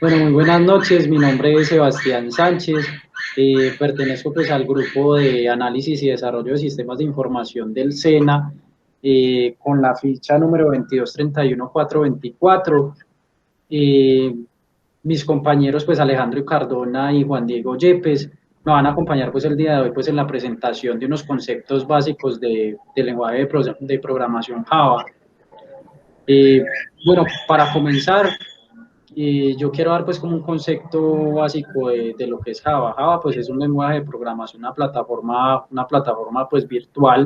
Bueno, muy buenas noches, mi nombre es Sebastián Sánchez, pertenezco pues al grupo de análisis y desarrollo de sistemas de información del SENA, con la ficha número 2231424. Eh, Mis compañeros pues Alejandro Cardona y Juan Diego Yepes me van a acompañar pues el día de hoy pues en la presentación de unos conceptos básicos de lenguaje de programación Java. Bueno, para comenzar, yo quiero dar pues como un concepto básico de lo que es Java. Java pues es un lenguaje de programación, una plataforma pues virtual,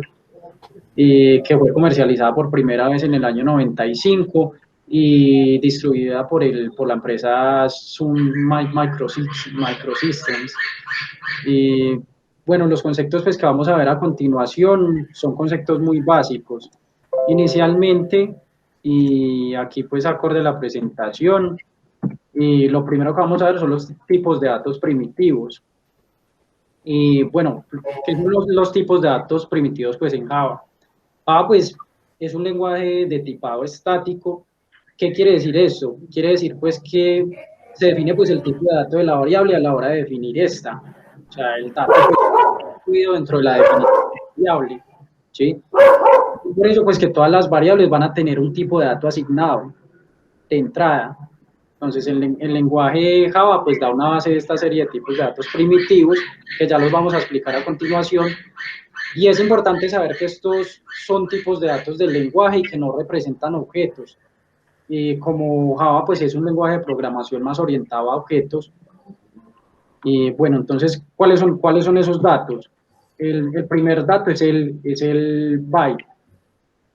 que fue comercializada por primera vez en el año 95 y distribuida por la empresa Sun Microsystems. Y bueno, los conceptos pues que vamos a ver a continuación son conceptos muy básicos. Inicialmente, y aquí pues acorde a la presentación, y lo primero que vamos a ver son los tipos de datos primitivos. Y bueno, ¿qué son los tipos de datos primitivos pues en Java? Java pues es un lenguaje de tipado estático. ¿Qué quiere decir eso? Quiere decir pues que se define pues el tipo de dato de la variable a la hora de definir esta. O sea, el dato pues incluido dentro de la definición de la variable, ¿sí? Y por eso pues que todas las variables van a tener un tipo de dato asignado de entrada. Entonces, el lenguaje Java pues da una base de esta serie de tipos de datos primitivos que ya los vamos a explicar a continuación. Y es importante saber que estos son tipos de datos del lenguaje y que no representan objetos. Y como Java pues es un lenguaje de programación más orientado a objetos, y bueno, entonces, cuáles son esos datos? El primer dato es el byte.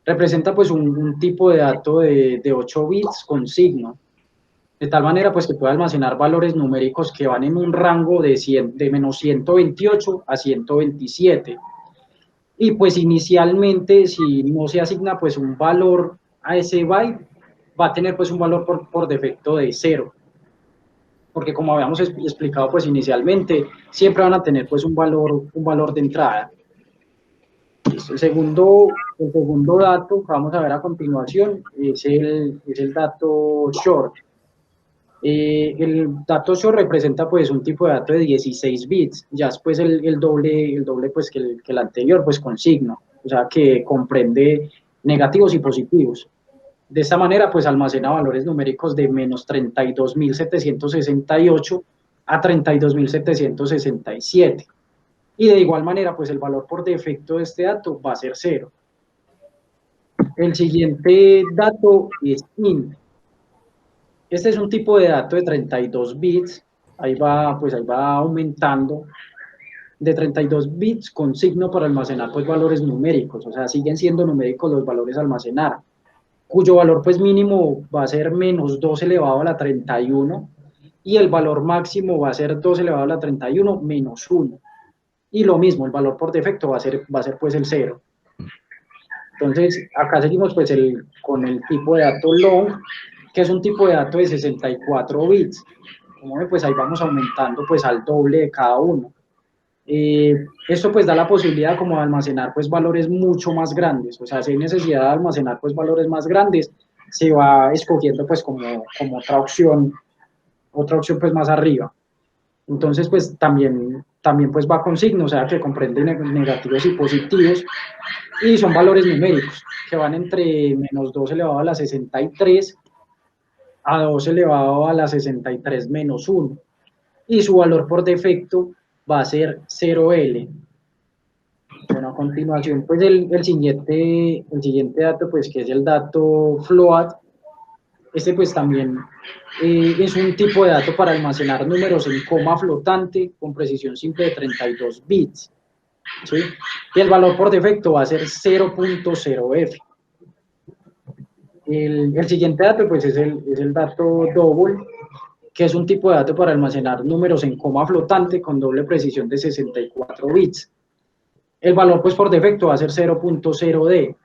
Representa pues un tipo de dato de 8 bits con signo, de tal manera pues que puede almacenar valores numéricos que van en un rango de menos 128 a 127. Y pues inicialmente, si no se asigna pues un valor a ese byte, va a tener pues un valor por defecto de 0. Porque como habíamos explicado pues inicialmente, siempre van a tener pues un valor de entrada. El segundo dato que vamos a ver a continuación es el dato short. El dato short representa pues un tipo de dato de 16 bits, ya después el doble pues que el anterior pues con signo, o sea que comprende negativos y positivos. De esta manera pues almacena valores numéricos de menos 32.768 a 32.767. Y de igual manera pues el valor por defecto de este dato va a ser 0. El siguiente dato es int. Este es un tipo de dato de 32 bits, pues ahí va aumentando, de 32 bits con signo para almacenar pues valores numéricos, o sea, siguen siendo numéricos los valores a almacenar, cuyo valor pues mínimo va a ser menos 2 elevado a la 31 y el valor máximo va a ser 2 elevado a la 31 menos 1. Y lo mismo, el valor por defecto va a ser pues el 0. Entonces, acá seguimos pues con el tipo de dato long, que es un tipo de dato de 64 bits. Como ven, pues ahí vamos aumentando pues al doble de cada uno. Esto pues da la posibilidad como de almacenar pues valores mucho más grandes, o sea, si hay necesidad de almacenar pues valores más grandes, se va escogiendo pues como otra opción pues más arriba. Entonces pues también pues va con signo, o sea que comprende negativos y positivos, y son valores numéricos que van entre menos 2 elevado a la 63 a 2 elevado a la 63 menos 1, y su valor por defecto va a ser 0L. Bueno, a continuación, pues el siguiente dato, pues que es el dato float. Este pues también es un tipo de dato para almacenar números en coma flotante con precisión simple de 32 bits, ¿sí? Y el valor por defecto va a ser 0.0f. El siguiente dato pues es el dato double, que es un tipo de dato para almacenar números en coma flotante con doble precisión de 64 bits. El valor pues por defecto va a ser 0.0d.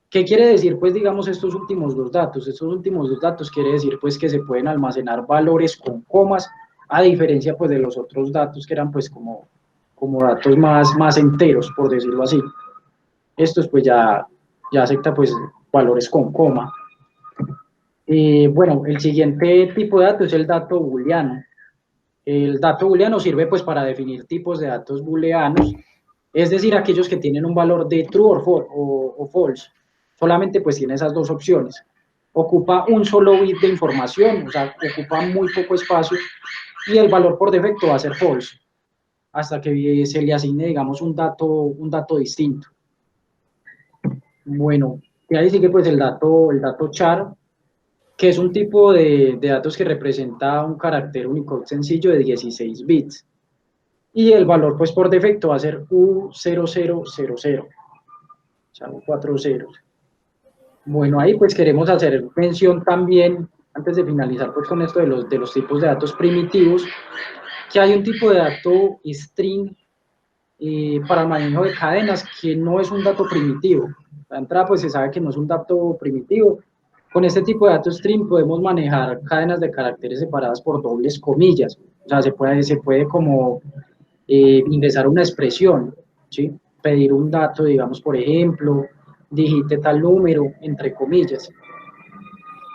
¿Qué quiere decir pues digamos estos últimos dos datos? Estos últimos dos datos quiere decir pues que se pueden almacenar valores con comas, a diferencia pues de los otros datos que eran pues como datos más enteros, por decirlo así. Estos pues ya acepta pues valores con coma. Bueno, el siguiente tipo de dato es el dato booleano. El dato booleano sirve pues para definir tipos de datos booleanos, es decir, aquellos que tienen un valor de true o false. Solamente pues tiene esas dos opciones. Ocupa un solo bit de información, o sea, ocupa muy poco espacio y el valor por defecto va a ser false, hasta que se le asigne, digamos, un dato distinto. Bueno, y ahí sigue pues el dato char, que es un tipo de datos que representa un carácter Unicode sencillo de 16 bits. Y el valor, pues por defecto, va a ser U0000, o sea, 4 ceros. Bueno, ahí pues queremos hacer mención también, antes de finalizar pues con esto de los tipos de datos primitivos, que hay un tipo de dato string para el manejo de cadenas que no es un dato primitivo. La entrada pues se sabe que no es un dato primitivo. Con este tipo de dato string podemos manejar cadenas de caracteres separadas por dobles comillas. O sea, se puede como ingresar una expresión, ¿sí? Pedir un dato, digamos, por ejemplo, digite tal número, entre comillas.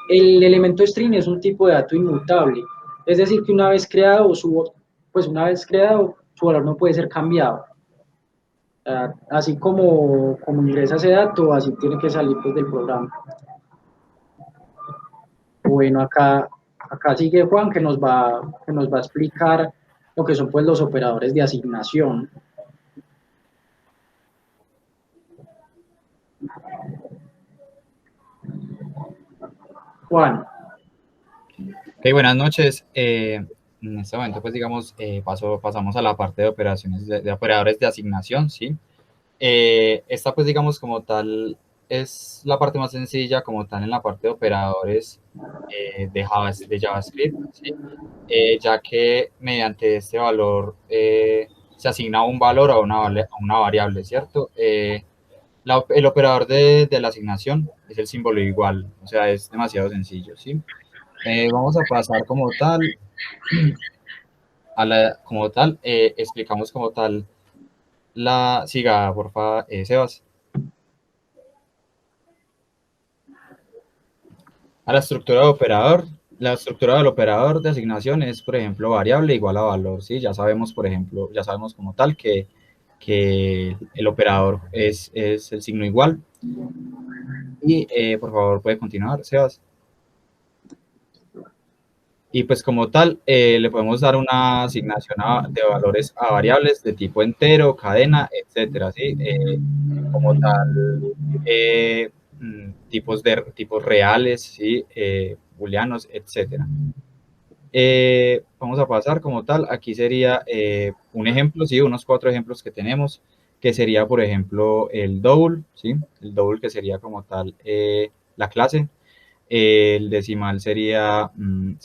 El elemento string es un tipo de dato inmutable, es decir, que una vez creado, su valor no puede ser cambiado. Así como ingresa ese dato, así tiene que salir pues, del programa. Bueno, acá sigue Juan que nos va a explicar lo que son pues, los operadores de asignación. Juan. Ok, buenas noches. En este momento, pues digamos, pasamos a la parte de operaciones de operadores de asignación, ¿sí? Esta, pues digamos, como tal, es la parte más sencilla, como tal, en la parte de operadores de JavaScript, ¿sí? Ya que mediante este valor se asigna un valor a a una variable, ¿cierto? El operador de la asignación es el símbolo igual, o sea, es demasiado sencillo, ¿sí? Vamos a pasar como tal, explicamos como tal siga, porfa, Sebas. A la estructura de operador, la estructura del operador de asignación es, por ejemplo, variable igual a valor, ¿sí? Ya sabemos, por ejemplo, ya sabemos como tal que el operador es el signo igual. Y, por favor, puede continuar, Sebas. Y pues como tal, le podemos dar una asignación de valores a variables de tipo entero, cadena, etcétera, ¿sí? Como tal, tipos reales, ¿sí? Booleanos, etcétera. Vamos a pasar como tal, aquí sería un ejemplo, ¿sí? Unos 4 ejemplos que tenemos, que sería, por ejemplo, el double, ¿sí? El double que sería como tal la clase. El decimal sería el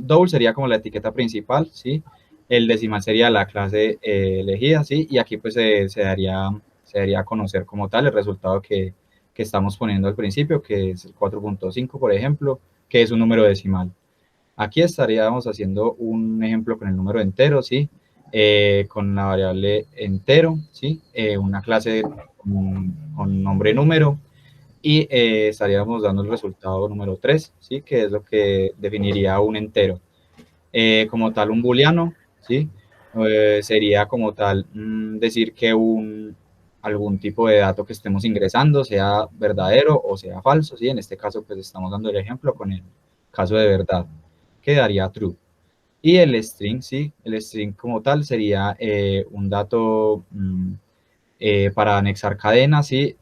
double, sería como la etiqueta principal, ¿sí? El decimal sería la clase elegida, ¿sí? Y aquí pues se daría a conocer como tal el resultado que estamos poniendo al principio, que es el 4.5, por ejemplo, que es un número decimal. Aquí estaríamos haciendo un ejemplo con el número entero, ¿sí? Con la variable entero, ¿sí? Una clase con nombre número, y estaríamos dando el resultado número 3, ¿sí? Que es lo que definiría un entero. Como tal, un booleano, ¿sí? Sería como tal decir que algún tipo de dato que estemos ingresando sea verdadero o sea falso, ¿sí? En este caso, pues estamos dando el ejemplo con el caso de verdad, que daría true. Y el string, ¿sí? El string como tal sería un dato para anexar cadenas, ¿sí?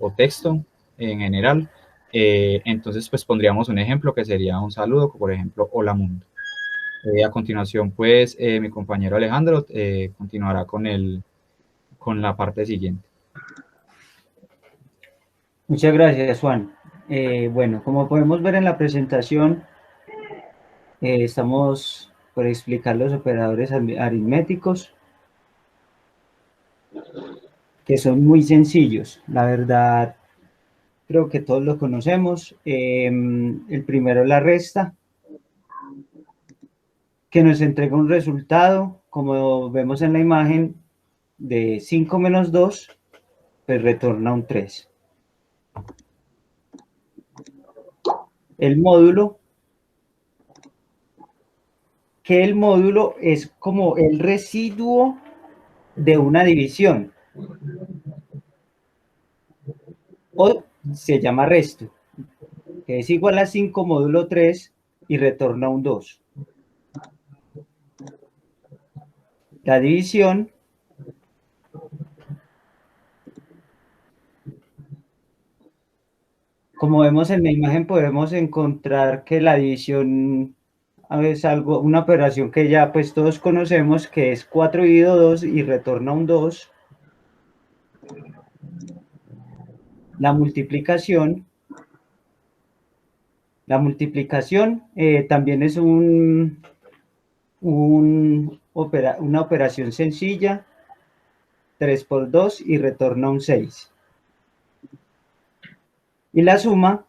O texto en general. Entonces, pues pondríamos un ejemplo que sería un saludo, por ejemplo, hola mundo. A continuación, pues, mi compañero Alejandro continuará con la parte siguiente. Muchas gracias, Juan. Bueno, como podemos ver en la presentación, estamos por explicar los operadores aritméticos, que son muy sencillos. La verdad, creo que todos lo conocemos. El primero es la resta, que nos entrega un resultado, como vemos en la imagen, de 5 menos 2, pues retorna un 3. el módulo, que el módulo es como el residuo de una división, o se llama resto, que es igual a 5 módulo 3 y retorna un 2. La división como vemos en la imagen, podemos encontrar que la división es algo, una operación que ya pues todos conocemos, que es 4 dividido 2 y retorna un 2. La multiplicación también es una operación sencilla, 3 por 2 y retorna un 6. Y la suma,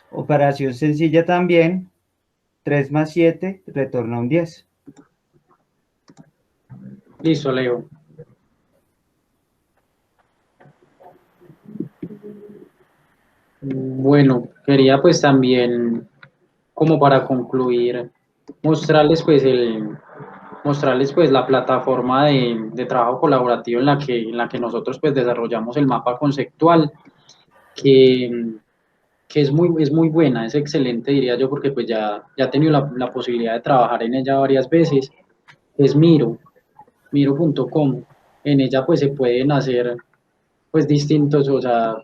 operación sencilla también, 3 más 7 retorna un 10. Listo, Leo. Bueno, quería pues también, como para concluir, mostrarles pues la plataforma de trabajo colaborativo en la que nosotros pues desarrollamos el mapa conceptual, que, que es muy buena, es excelente, diría yo, porque pues ya he tenido la posibilidad de trabajar en ella varias veces. Es miro.com. En ella pues se pueden hacer pues distintos, o sea,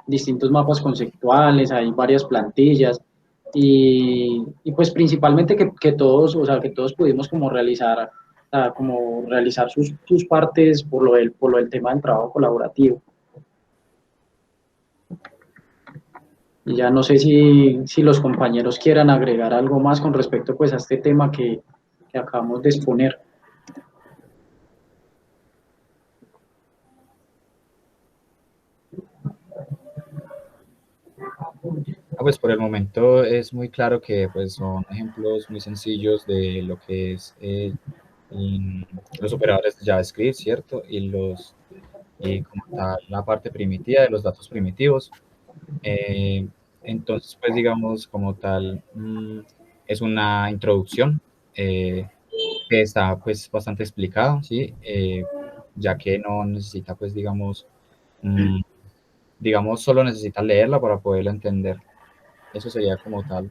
distintos mapas conceptuales, hay varias plantillas y pues principalmente que todos, o sea, que todos pudimos como realizar sus partes por lo del tema del trabajo colaborativo. Y ya no sé si los compañeros quieran agregar algo más con respecto pues a este tema que acabamos de exponer. Pues por el momento es muy claro que pues, son ejemplos muy sencillos de lo que es los operadores de JavaScript, ¿cierto? Y como tal, la parte primitiva de los datos primitivos. Entonces, pues digamos, como tal, es una introducción que está pues bastante explicado, ¿sí? Ya que no necesita, pues digamos, solo necesita leerla para poderla entender. Eso sería como tal